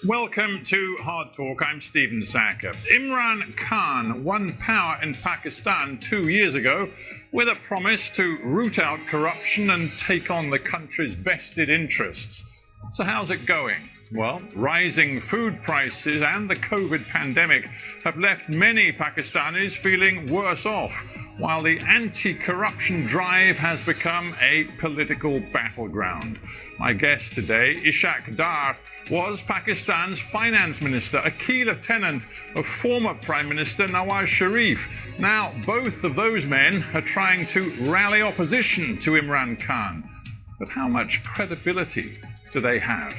Welcome to Hard Talk. I'm Stephen Sacker. Imran Khan won power in Pakistan 2 years ago with a promise to root out corruption and take on the country's vested interests. So how's it going? Well, rising food prices and the COVID pandemic have left many Pakistanis feeling worse off, while the anti-corruption drive has become a political battleground. My guest today, Ishaq Dar, was Pakistan's finance minister, a key lieutenant of former Prime Minister Nawaz Sharif. Now, both of those men are trying to rally opposition to Imran Khan. But how much credibility do they have?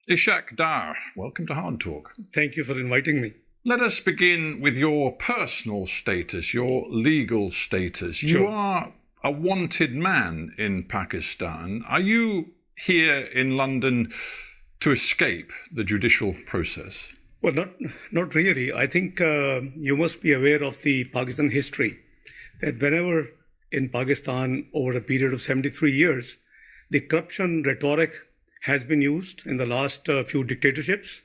Ishaq Dar, welcome to Hard Talk. Thank you for inviting me. Let us begin with your personal status, your legal status. Sure. You are a wanted man in Pakistan. Are you here in London to escape the judicial process? Well, not really. I think you must be aware of the Pakistan history, that whenever in Pakistan over a period of 73 years, the corruption rhetoric has been used in the last few dictatorships.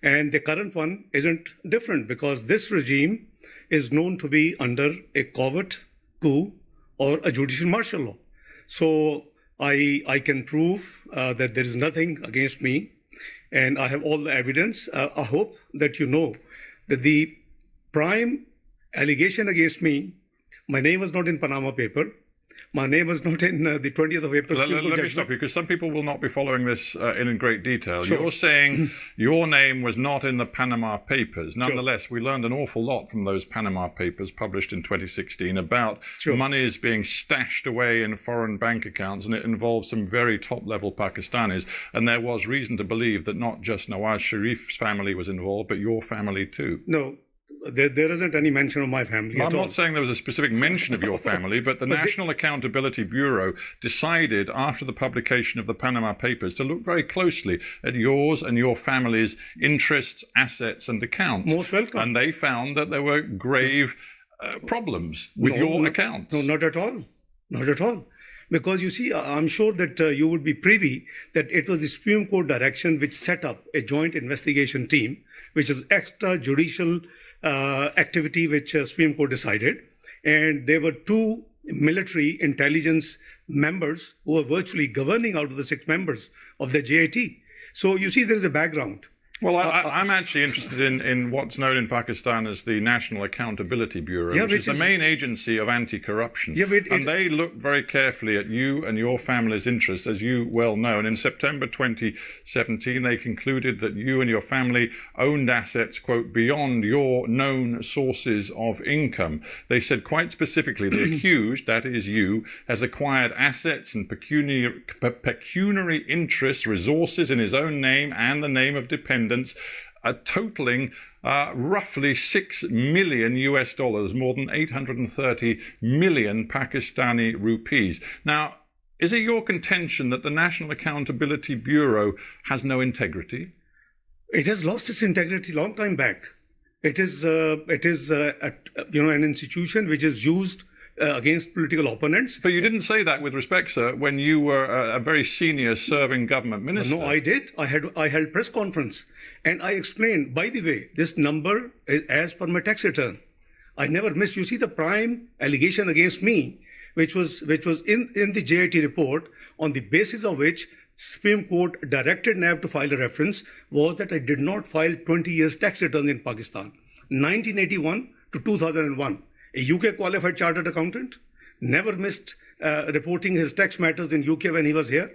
And the current one isn't different, because this regime is known to be under a covert coup or a judicial martial law. So I can prove that there is nothing against me, and I have all the evidence. I hope that you know that the prime allegation against me, my name was not in Panama paper. My name was not in the 20th of April. Let me stop you, because some people will not be following this in great detail. Sure. You're saying your name was not in the Panama Papers. Nonetheless, we learned an awful lot from those Panama Papers published in 2016 about monies being stashed away in foreign bank accounts, and it involved some very top-level Pakistanis. And there was reason to believe that not just Nawaz Sharif's family was involved, but your family too. No. There isn't any mention of my family at all. I'm not saying there was a specific mention of your family, but the National Accountability Bureau decided after the publication of the Panama Papers to look very closely at yours and your family's interests, assets and accounts. Most welcome. And they found that there were grave problems with your accounts. No, not at all. Not at all. Because you see, I'm sure that you would be privy that it was the Supreme Court direction which set up a joint investigation team, which is extrajudicial activity which Supreme Court decided. And there were two military intelligence members who were virtually governing out of the 6 members of the JIT. So you see, there is a background. Well, I'm actually interested in what's known in Pakistan as the National Accountability Bureau, which is the main agency of anti-corruption. And they look very carefully at you and your family's interests, as you well know. And in September 2017, they concluded that you and your family owned assets, quote, beyond your known sources of income. They said quite specifically, the accused, that is you, has acquired assets and pecuniary interests, resources in his own name and the name of dependents, totaling roughly $6 million US dollars, more than 830 million Pakistani rupees. Now, is it your contention that the National Accountability Bureau has no integrity? It has lost its integrity long time back. It is an institution which is used against political opponents. But you didn't say that with respect, sir, when you were a very senior serving government minister. No, I did. I held press conference and I explained, by the way, this number is as per my tax return. I never missed. You see, the prime allegation against me, which was in the JIT report, on the basis of which Supreme Court directed NAB to file a reference, was that I did not file 20 years tax returns in Pakistan, 1981 to 2001. A UK qualified chartered accountant, never missed reporting his tax matters in UK when he was here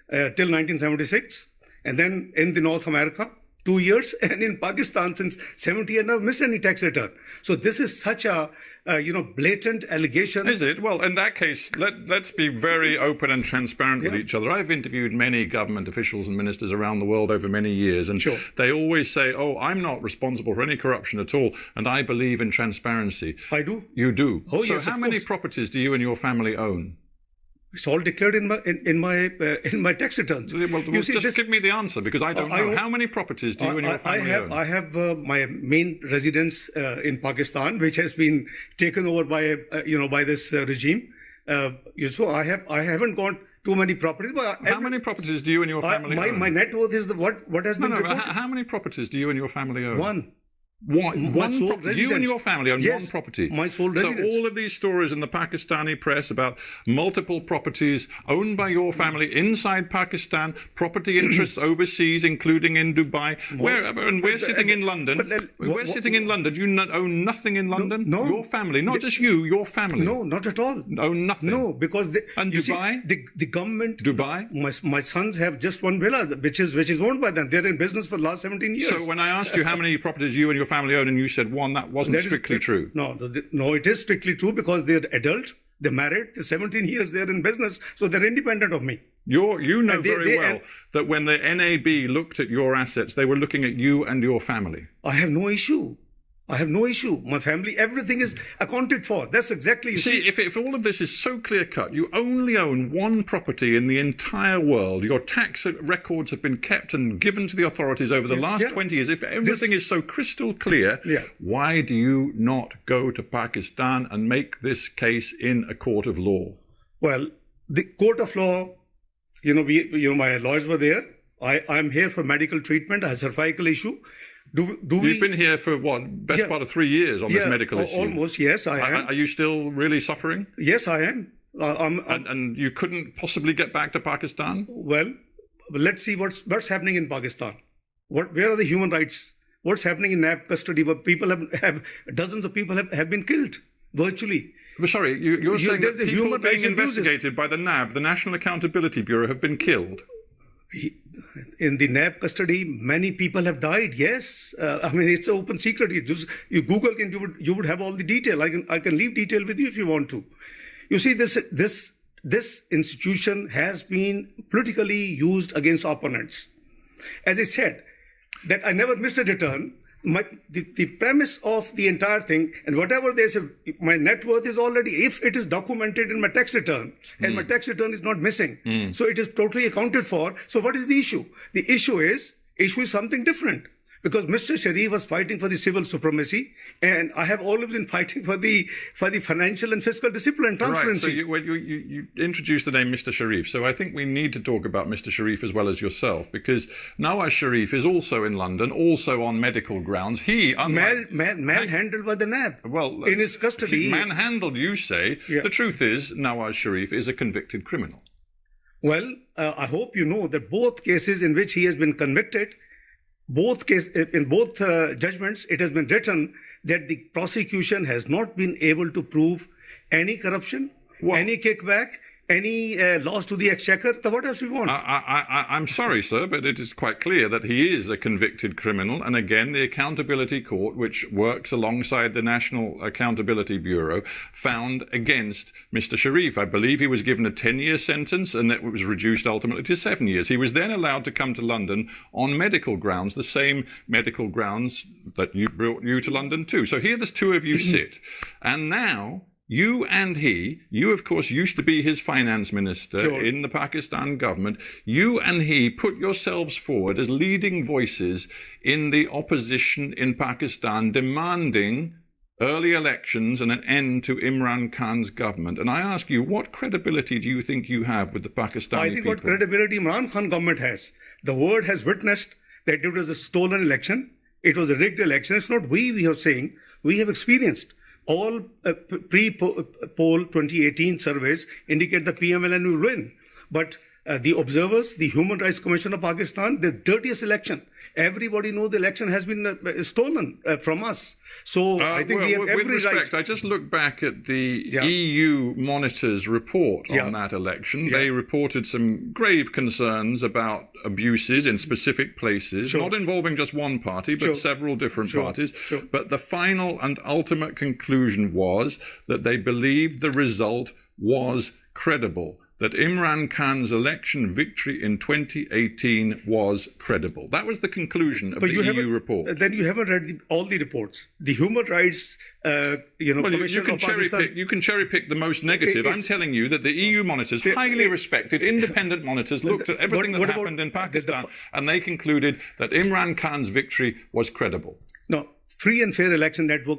till 1976. And then in the North America, 2 years, and in Pakistan since 70, I never missed any tax return. So this is such a blatant allegation. Is it? Well, in that case, let's be very open and transparent with each other. I've interviewed many government officials and ministers around the world over many years, and they always say, "Oh, I'm not responsible for any corruption at all, and I believe in transparency." I do. You do. Oh, so yes, how many properties do you and your family own? It's all declared in my tax returns. Well, just give me the answer, because I don't know. How many properties do you and your family own? I have my main residence in Pakistan, which has been taken over by this regime. So I haven't got too many properties. But how many properties do you and your family own? My net worth is what has been reported. How many properties do you and your family own? One. One sole residence. You and your family own one property. My sole residence. So all of these stories in the Pakistani press about multiple properties owned by your family inside Pakistan, property interests overseas, including in Dubai, wherever, and we're sitting in London. We're sitting in London. You own nothing in London? No. Your family, not just you, your family. No, not at all. Own nothing? No, because and Dubai? The government... Dubai? My sons have just one villa, which is owned by them. They're in business for the last 17 years. So when I asked you how many properties you and your family own, and you said one, that wasn't strictly true. No, it is strictly true, because they're adult, they're married, they're 17 years, they're in business, so they're independent of me. You know very well that when the NAB looked at your assets, they were looking at you and your family. I have no issue. My family, everything is accounted for. That's exactly... See, if all of this is so clear-cut, you only own one property in the entire world. Your tax records have been kept and given to the authorities over the last 20 years. If everything is so crystal clear, why do you not go to Pakistan and make this case in a court of law? Well, the court of law, my lawyers were there. I'm here for medical treatment. I have a cervical issue. You've been here for best part of 3 years on this medical issue? Almost, yes, I am. Are you still really suffering? Yes, I am. And you couldn't possibly get back to Pakistan? Well, let's see what's happening in Pakistan. Where are the human rights? What's happening in NAB custody? Where people have dozens of people have been killed virtually. But sorry, you're saying that people human being rights investigated by the NAB, the National Accountability Bureau, have been killed? In the NAB custody, many people have died. Yes, it's an open secret. You Google and you would have all the detail. I can leave detail with you if you want to. You see, this institution has been politically used against opponents. As I said, that I never missed a return. The premise of the entire thing, and whatever they say, my net worth is already, if it is documented in my tax return, and my tax return is not missing, so it is totally accounted for. So what is the issue? The issue is something different. Because Mr. Sharif was fighting for the civil supremacy, and I have always been fighting for the financial and fiscal discipline, transparency. Right. So you introduced the name Mr. Sharif. So I think we need to talk about Mr. Sharif as well as yourself, because Nawaz Sharif is also in London, also on medical grounds. He manhandled by the NAB. Well, in his custody. Manhandled, you say. Yeah. The truth is, Nawaz Sharif is a convicted criminal. Well, I hope you know that both cases in which he has been convicted, in both judgments, it has been written that the prosecution has not been able to prove any corruption, any kickback, any loss to the exchequer. So what else we want? I'm sorry, sir, but it is quite clear that he is a convicted criminal. And again, the Accountability Court, which works alongside the National Accountability Bureau, found against Mr. Sharif. I believe he was given a 10-year sentence, and it was reduced ultimately to 7 years. He was then allowed to come to London on medical grounds, the same medical grounds that you brought you to London too. So here the two of you sit. And now... You and you of course used to be his finance minister in the Pakistan government. You and he put yourselves forward as leading voices in the opposition in Pakistan, demanding early elections and an end to Imran Khan's government. And I ask you, what credibility do you think you have with the Pakistani people? I think what credibility Imran Khan government has. The world has witnessed that it was a stolen election. It was a rigged election. It's not we are saying. We have experienced. All pre-poll 2018 surveys indicate the PMLN will win. But the observers, the Human Rights Commission of Pakistan, the dirtiest election. Everybody knows the election has been stolen from us. So I think we have every with respect, right. I just looked back at the EU monitors' report on that election. They reported some grave concerns about abuses in specific places, not involving just one party, but several different parties. But the final and ultimate conclusion was that they believed the result was credible, that Imran Khan's election victory in 2018 was credible. That was the conclusion of the EU report. Then you haven't read all the reports. The Human Rights Commission of Pakistan. You can cherry pick the most negative. I'm telling you that the EU monitors, highly respected, independent monitors, looked at everything that happened in Pakistan, and they concluded that Imran Khan's victory was credible. No, Free and Fair Election Network,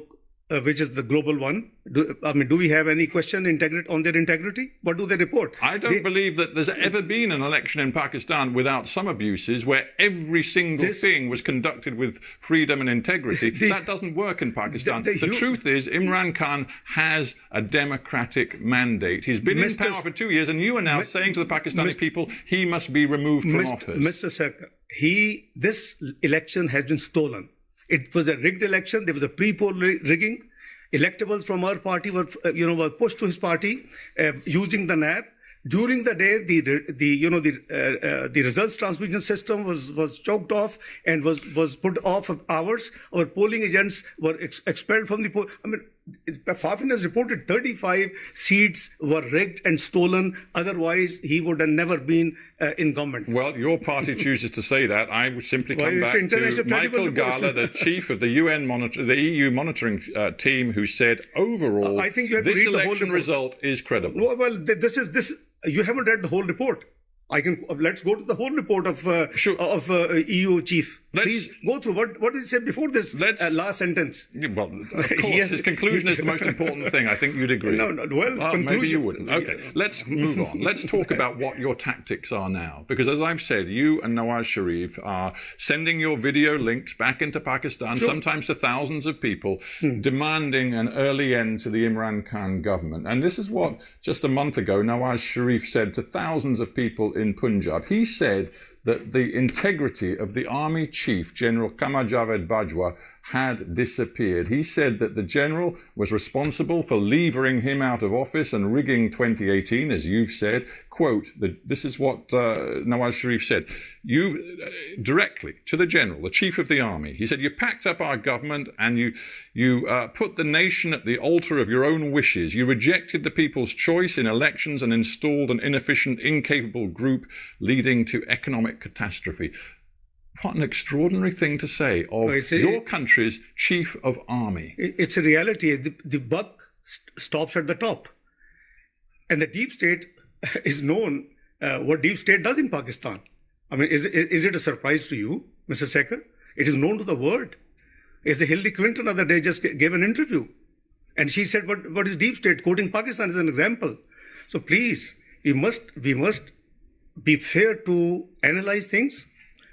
which is the global one. Do we have any question on their integrity? What do they report? I don't believe that there's ever been an election in Pakistan without some abuses where every single thing was conducted with freedom and integrity. That doesn't work in Pakistan. The truth is, Imran Khan has a democratic mandate. He's been in power for 2 years, and you are now saying to the Pakistani people, he must be removed from office. Mr. Sarkar, this election has been stolen. It was a rigged election. There was a pre-poll rigging. Electables from our party were pushed to his party using the NAB. During the day, the results transmission system was choked off and was put off of hours. Our polling agents were expelled from the poll. Fafin has reported 35 seats were rigged and stolen. Otherwise, he would have never been in government. Well, your party chooses to say that. I would simply come back to Michael Gala, the chief of the EU monitoring team, who said overall, I think you have this to read election result is credible. Well, you haven't read the whole report. Let's go to the whole report of EU chief. Please go through what did he say before this last sentence. Well, of course, his conclusion is the most important thing. I think you'd agree. Maybe you wouldn't. Okay, let's move on. Let's talk about what your tactics are now. Because as I've said, you and Nawaz Sharif are sending your video links back into Pakistan, sometimes to thousands of people, demanding an early end to the Imran Khan government. And this is what, just a month ago, Nawaz Sharif said to thousands of people in Punjab. He said that the integrity of the army chief, General Qamar Javed Bajwa, had disappeared. He said that the general was responsible for levering him out of office and rigging 2018, as you've said. Quote, this is what Nawaz Sharif said. You, directly to the general, the chief of the army, he said, you packed up our government and you put the nation at the altar of your own wishes. You rejected the people's choice in elections and installed an inefficient, incapable group leading to economic catastrophe. What an extraordinary thing to say of your country's chief of army. It's a reality. The buck stops at the top. And the deep state is known what deep state does in Pakistan. Is it a surprise to you, Mr. Sarkar? It is known to the world. Hillary Clinton the other day just gave an interview. And she said, what is deep state? Quoting Pakistan as an example. So please, we must be fair to analyze things.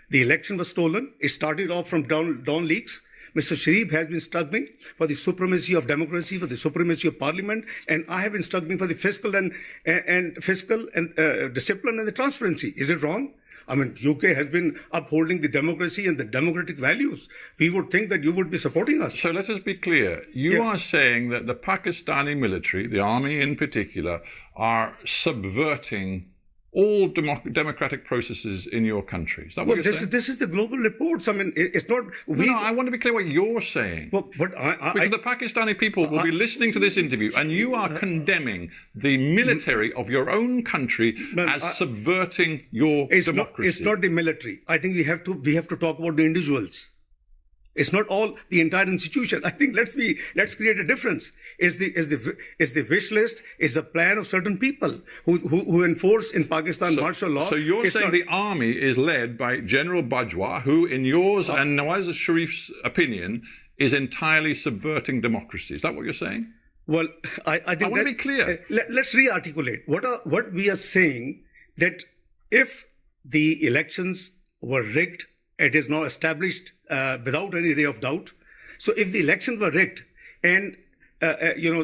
The election was stolen. It started off from Dawn leaks. Mr. Sharif has been struggling for the supremacy of democracy, for the supremacy of parliament, and I have been struggling for the fiscal and discipline and the transparency. Is it wrong? UK has been upholding the democracy and the democratic values. We would think that you would be supporting us. So let us be clear. You are saying that the Pakistani military, the army in particular, are subverting all democratic processes in your country. Is that what you're saying? This is the global reports. It's not... No, I want to be clear what you're saying. Because the Pakistani people will be listening to this interview, and you are condemning the military of your own country as subverting your democracy. It's not the military. I think we have to talk about the individuals. It's not all the entire institution. I think let's create a difference. It's the wish list, it's the plan of certain people who enforce in Pakistan martial law. So you're saying the army is led by General Bajwa, who in yours and Nawaz Sharif's opinion is entirely subverting democracy. Is that what you're saying? Well, I think I want to be clear. Let's re-articulate what we are saying, that if the elections were rigged, it is now established without any ray of doubt. So if the elections were rigged and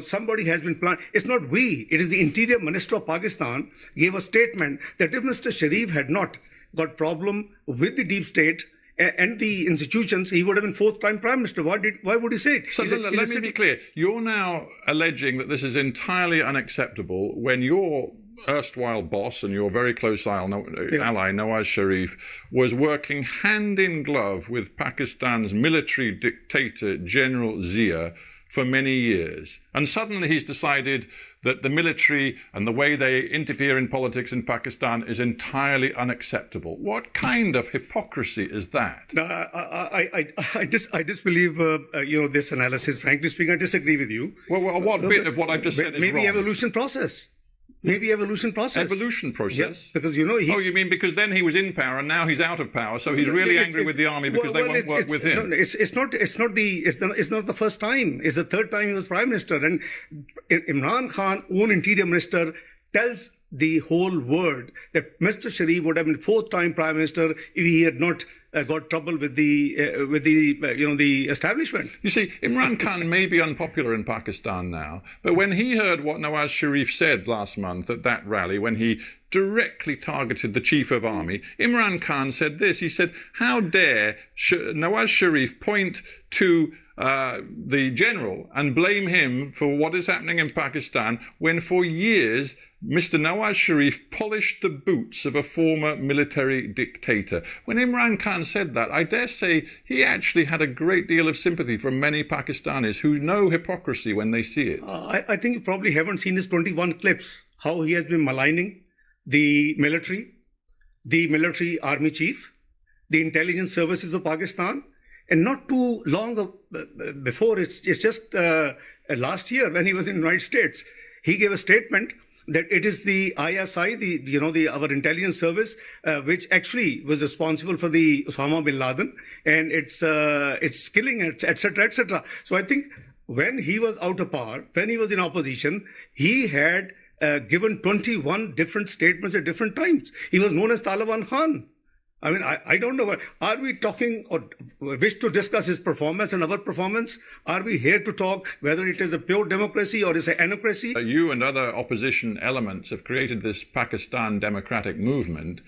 somebody has been planned. It's not we. It is the Interior Minister of Pakistan gave a statement that if Mr. Sharif had not got problem with the deep state and the institutions, he would have been fourth-time Prime Minister. Why would he say it? So let me be clear. You're now alleging that this is entirely unacceptable when your erstwhile boss and your very close ally, Nawaz Sharif, was working hand in glove with Pakistan's military dictator, General Zia, for many years. And suddenly he's decided that the military and the way they interfere in politics in Pakistan is entirely unacceptable. What kind of hypocrisy is that? I disbelieve, this analysis. Frankly speaking, I disagree with you. Well, what bit of what I've just said is maybe wrong? Evolution process. Evolution process. Yeah, because you mean because then he was in power and now he's out of power, so he's really angry with the army because they won't work with him. No, it's not the first time. It's the third time he was Prime Minister, and Imran Khan, own Interior Minister, tells the whole world that Mr. Sharif would have been fourth-time Prime Minister if he had not got trouble with the establishment. You see, Imran Khan may be unpopular in Pakistan now, but when he heard what Nawaz Sharif said last month at that rally, when he directly targeted the Chief of Army, Imran Khan said this. He said, "How dare Nawaz Sharif point to the general and blame him for what is happening in Pakistan when for years Mr. Nawaz Sharif polished the boots of a former military dictator." When Imran Khan said that, I dare say he actually had a great deal of sympathy from many Pakistanis who know hypocrisy when they see it. I think you probably haven't seen his 21 clips, how he has been maligning the military army chief, the intelligence services of Pakistan. And not too long before, it's just last year when he was in the United States, he gave a statement that it is the ISI, our intelligence service, which actually was responsible for the Osama bin Laden and its killing, etc., etc. So I think when he was out of power, when he was in opposition, he had given 21 different statements at different times. He was known as Taliban Khan. I mean, I don't know. Are we talking or wish to discuss his performance and our performance? Are we here to talk whether it is a pure democracy or is it an anocracy? You and other opposition elements have created this Pakistan democratic movement.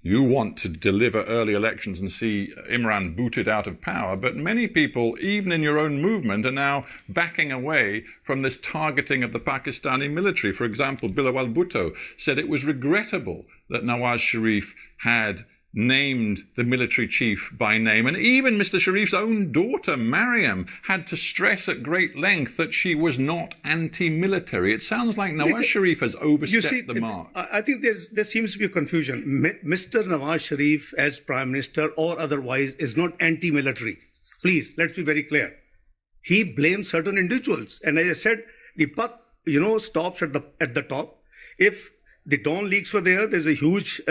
You want to deliver early elections and see Imran booted out of power, but many people, even in your own movement, are now backing away from this targeting of the Pakistani military. For example, Bilawal Bhutto said it was regrettable that Nawaz Sharif had named the military chief by name. And even Mr. Sharif's own daughter, Maryam, had to stress at great length that she was not anti-military. It sounds like Nawaz Sharif has overstepped the mark. I think there seems to be a confusion. Mr. Nawaz Sharif, as Prime Minister or otherwise, is not anti-military. Please, let's be very clear. He blames certain individuals. And as I said, the buck, stops at the top. If the Dawn leaks were there, there's a huge,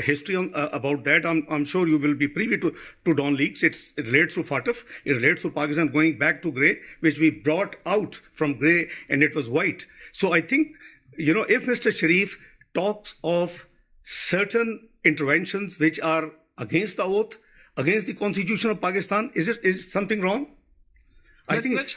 history about that. I'm sure you will be privy to Dawn leaks. It relates to FATF. It relates to Pakistan going back to grey, which we brought out from grey and it was white. So I think, if Mr. Sharif talks of certain interventions which are against the oath, against the Constitution of Pakistan, is something wrong? Let's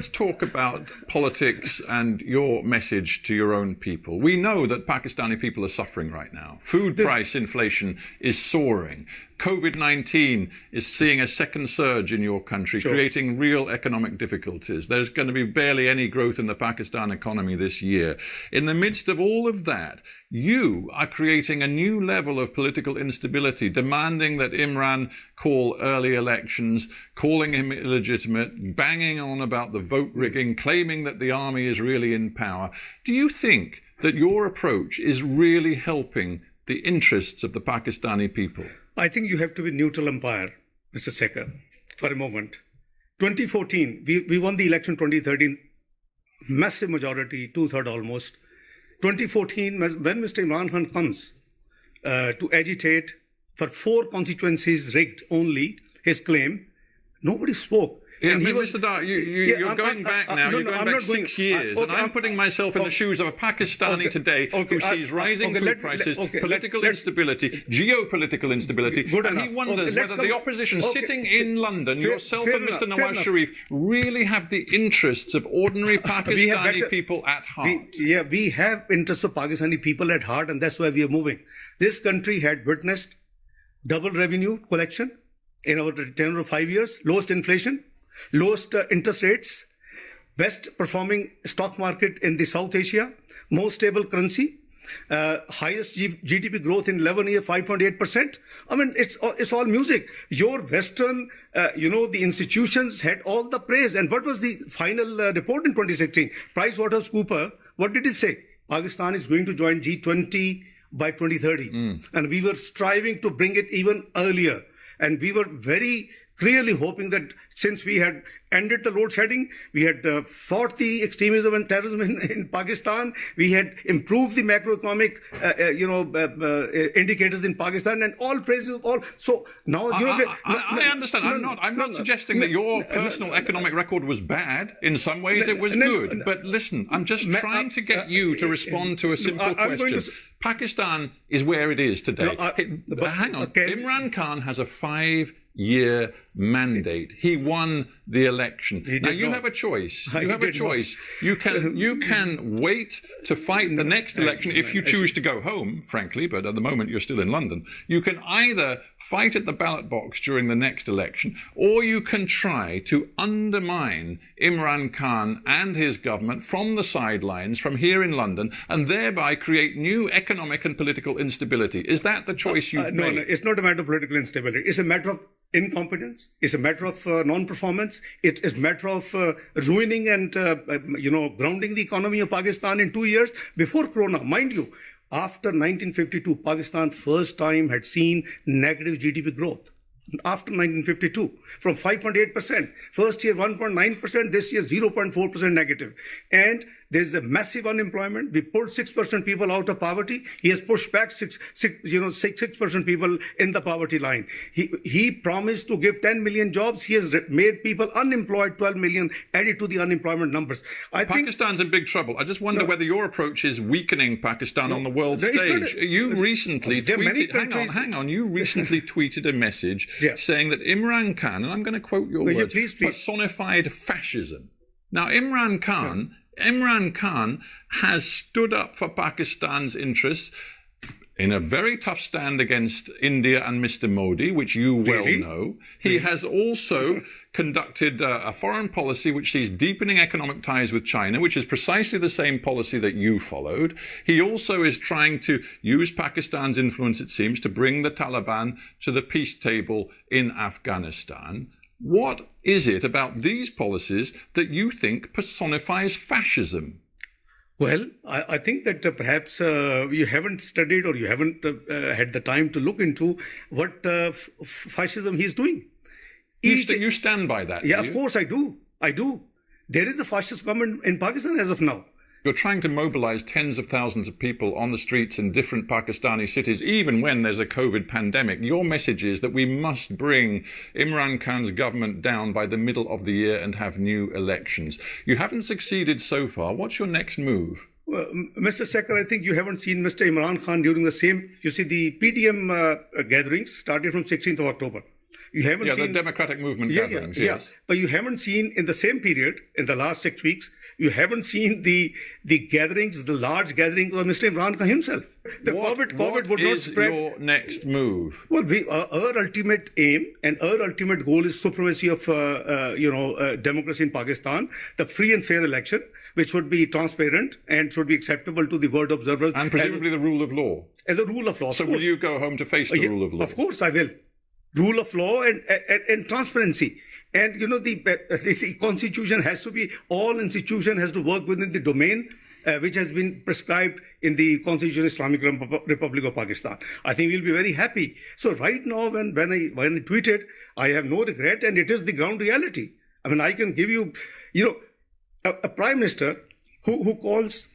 talk about politics and your message to your own people. We know that Pakistani people are suffering right now. Food price inflation is soaring. COVID-19 is seeing a second surge in your country, creating real economic difficulties. There's going to be barely any growth in the Pakistan economy this year. In the midst of all of that, you are creating a new level of political instability, demanding that Imran call early elections, calling him illegitimate, banging on about the vote rigging, claiming that the army is really in power. Do you think that your approach is really helping the interests of the Pakistani people? I think you have to be neutral umpire, Mr. Sekhar, for a moment. 2014, we won the election 2013, massive majority, 2/3 almost. 2014, when Mr. Imran Khan comes to agitate for 4 constituencies rigged only, his claim, nobody spoke. Yeah, Mr. Dar, you're going back now. You're going back 6 years. And I'm putting myself in the shoes of a Pakistani today who sees rising food prices, political instability, geopolitical instability, and he wonders whether the opposition sitting in London, yourself and Mr. Nawaz Sharif, really have the interests of ordinary Pakistani people at heart. We have interests of Pakistani people at heart, and that's why we are moving. This country had witnessed double revenue collection in our tenure of 5 years, lowest inflation, lowest interest rates, best performing stock market in the South Asia, most stable currency, highest GDP growth in 11 years, 5.8%. I mean, it's all music. Your Western, the institutions had all the praise. And what was the final report in 2016? PricewaterhouseCoopers, what did it say? Pakistan is going to join G20 by 2030. And we were striving to bring it even earlier. And we were very clearly hoping that since we had ended the load shedding, we had fought the extremism and terrorism in Pakistan, we had improved the macroeconomic, indicators in Pakistan, and all praises of all. So now, I understand. I'm not suggesting that your personal economic record was bad. In some ways, it was good. But listen, I'm just trying to get you to respond to a simple question. Pakistan is where it is today. Hang on. Imran Khan has a 5-year mandate. He won the election. Now you have a choice. You have a choice. You can wait to fight the next election if you choose to go home, frankly, but at the moment you're still in London. You can either fight at the ballot box during the next election, or you can try to undermine Imran Khan and his government from the sidelines, from here in London, and thereby create new economic and political instability. Is that the choice you've made? No, it's not a matter of political instability. It's a matter of incompetence. It's a matter of non-performance. It is a matter of ruining and, grounding the economy of Pakistan in 2 years before Corona. Mind you, after 1952, Pakistan first time had seen negative GDP growth. After 1952, from 5.8%, first year 1.9%, this year 0.4% negative. And there's a massive unemployment. We pulled 6% people out of poverty. He has pushed back 6% people in the poverty line. He promised to give 10 million jobs. He has made people unemployed, 12 million added to the unemployment numbers. Pakistan's in big trouble. I just wonder whether your approach is weakening Pakistan on the world stage. You recently tweeted, hang on, you recently tweeted a message saying that Imran Khan, and I'm going to quote your words, personified fascism. Now, Imran Khan has stood up for Pakistan's interests in a very tough stand against India and Mr. Modi, which you well know. He has also conducted a foreign policy which sees deepening economic ties with China, which is precisely the same policy that you followed. He also is trying to use Pakistan's influence, it seems, to bring the Taliban to the peace table in Afghanistan. What is it about these policies that you think personifies fascism? Well, I think that perhaps you haven't studied or you haven't had the time to look into what fascism he's doing. You stand by that? Yeah, of course I do. There is a fascist government in Pakistan as of now. You're trying to mobilize tens of thousands of people on the streets in different Pakistani cities, even when there's a COVID pandemic. Your message is that we must bring Imran Khan's government down by the middle of the year and have new elections. You haven't succeeded so far. What's your next move? Well, Mr. Sekhar, I think you haven't seen Mr. Imran Khan during the same... You see, the PDM gatherings started from 16th of October. You haven't seen... the Democratic Movement gatherings, yes. But you haven't seen in the same period, in the last 6 weeks, you haven't seen the gatherings, the large gatherings of Mr. Imran Khan himself. COVID would not spread. What is your next move? Well, our ultimate aim and our ultimate goal is supremacy of, democracy in Pakistan, the free and fair election, which would be transparent and should be acceptable to the world observers. And presumably the rule of law. And the rule of law. So will you go home to face the rule of law? Of course I will. Rule of law and transparency. And, the constitution has to be, all institution has to work within the domain which has been prescribed in the Constitution of Islamic Republic of Pakistan. I think we'll be very happy. So right now, when I tweeted, I have no regret, and it is the ground reality. I mean, I can give you, a prime minister who calls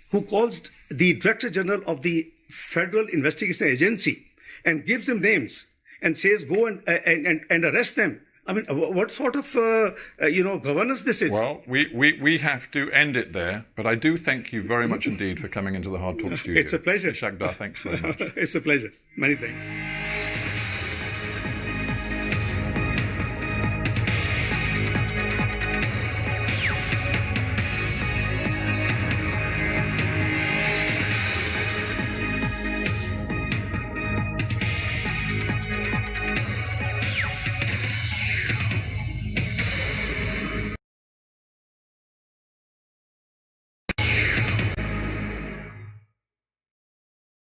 the Director General of the Federal Investigation Agency and gives them names and says, go and arrest them. I mean, what sort of, governance this is? Well, we have to end it there, but I do thank you very much indeed for coming into the Hard Talk studio. It's a pleasure. Shagdar, thanks very much. It's a pleasure. Many thanks.